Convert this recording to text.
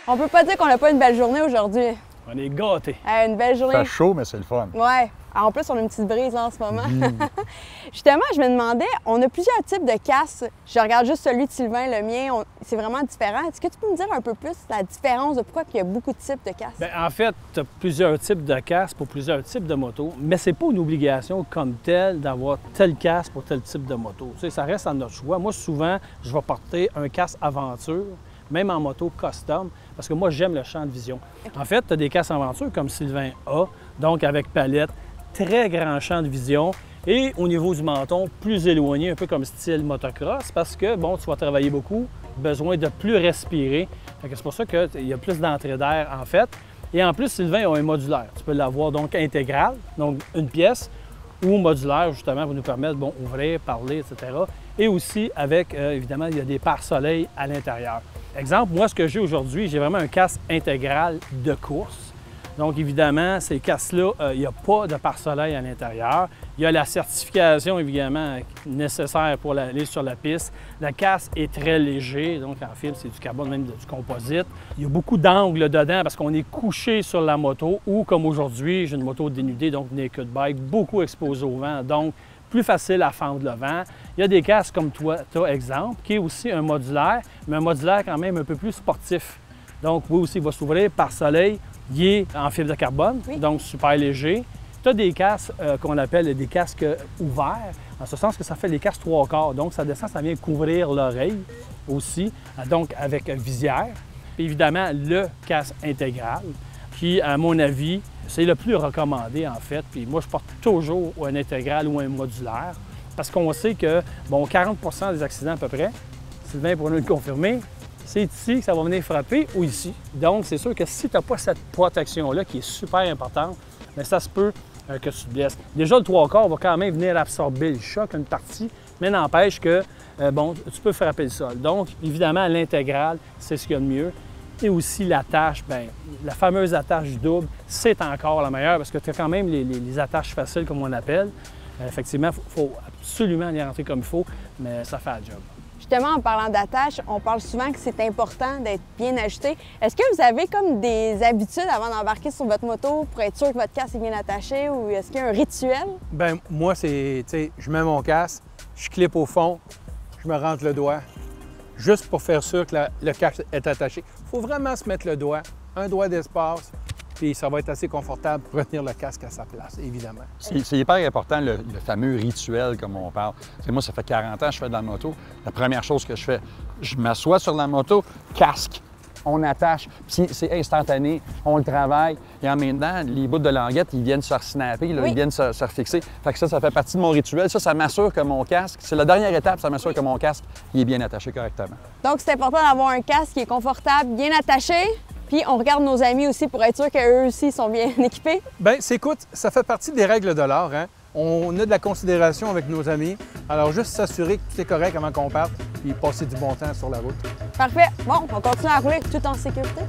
On peut pas dire qu'on n'a pas une belle journée aujourd'hui. On est gâtés. Une belle journée. Ça fait chaud, mais c'est le fun. Ouais. En plus, on a une petite brise là, en ce moment. Justement, je me demandais, on a plusieurs types de casques. Je regarde juste celui de Sylvain, le mien, c'est vraiment différent. Est-ce que tu peux me dire un peu plus la différence de pourquoi il y a beaucoup de types de casques? Bien, en fait, tu as plusieurs types de casques pour plusieurs types de motos, mais c'est pas une obligation comme telle d'avoir tel casque pour tel type de moto. Tu sais, ça reste à notre choix. Moi, souvent, je vais porter un casque aventure, même en moto custom, parce que moi, j'aime le champ de vision. Okay. En fait, tu as des casques aventure comme Sylvain a, donc avec palette, très grand champ de vision et au niveau du menton, plus éloigné, un peu comme style motocross, parce que, bon, tu vas travailler beaucoup, besoin de plus respirer. C'est pour ça qu'il y a plus d'entrée d'air, en fait. Et en plus, Sylvain a un modulaire. Tu peux l'avoir donc intégral, donc une pièce, ou modulaire, justement, pour nous permettre, bon, ouvrir, parler, etc. Et aussi avec, évidemment, il y a des pare-soleil à l'intérieur. Exemple, moi, ce que j'ai aujourd'hui, j'ai vraiment un casque intégral de course. Donc, évidemment, ces casques-là, il n'y a pas de pare-soleil à l'intérieur. Il y a la certification, évidemment, nécessaire pour aller sur la piste. Le casque est très léger, donc en fibre, c'est du carbone, même du composite. Il y a beaucoup d'angles dedans parce qu'on est couché sur la moto ou, comme aujourd'hui, j'ai une moto dénudée, donc naked bike, beaucoup exposée au vent, donc plus facile à fendre le vent. Il y a des casques comme toi, tu as exemple, qui est aussi un modulaire, mais un modulaire quand même un peu plus sportif. Donc, oui, aussi, il va s'ouvrir par soleil. Il est en fibre de carbone, oui. Donc super léger. Tu as des casques qu'on appelle des casques ouverts, en ce sens que ça fait des casques 3/4. Donc ça descend, ça vient couvrir l'oreille aussi, donc avec visière. Puis évidemment, le casque intégral, qui, à mon avis, c'est le plus recommandé en fait. Puis moi, je porte toujours un intégral ou un modulaire, parce qu'on sait que, bon, 40 % des accidents à peu près, Sylvain pourra nous le confirmer, c'est ici que ça va venir frapper ou ici. Donc, c'est sûr que si tu n'as pas cette protection-là, qui est super importante, bien, ça se peut que tu te blesses. Déjà, le 3/4 va quand même venir absorber le choc, une partie, mais n'empêche que, bon, tu peux frapper le sol. Donc, évidemment, l'intégrale, c'est ce qu'il y a de mieux. Et aussi l'attache, bien, la fameuse attache double, c'est encore la meilleure parce que tu as quand même les attaches faciles, comme on appelle. Effectivement, il faut absolument les rentrer comme il faut, mais ça fait le job. Justement, en parlant d'attache, on parle souvent que c'est important d'être bien ajusté. Est-ce que vous avez comme des habitudes avant d'embarquer sur votre moto pour être sûr que votre casque est bien attaché ou est-ce qu'il y a un rituel? Bien, moi, c'est, tu sais, je mets mon casque, je clippe au fond, je me rentre le doigt, juste pour faire sûr que le casque est attaché. Il faut vraiment se mettre le doigt, un doigt d'espace, puis ça va être assez confortable pour retenir le casque à sa place, évidemment. C'est hyper important, le fameux rituel, comme on parle. T'sais, moi, ça fait 40 ans que je fais de la moto. La première chose que je fais, je m'assois sur la moto, casque, on attache, puis c'est instantané, on le travaille. Et en même temps, les bouts de languette, ils viennent se resnapper, là, oui. Ils viennent se refixer. Fait que ça fait partie de mon rituel. Ça m'assure que mon casque, c'est la dernière étape, ça m'assure que mon casque, il est bien attaché correctement. Donc, c'est important d'avoir un casque qui est confortable, bien attaché. Puis on regarde nos amis aussi pour être sûr qu'eux aussi sont bien équipés. Bien, écoute, ça fait partie des règles de l'art, hein? On a de la considération avec nos amis. Alors, juste s'assurer que tout est correct avant qu'on parte, puis passer du bon temps sur la route. Parfait. Bon, on continue à rouler tout en sécurité.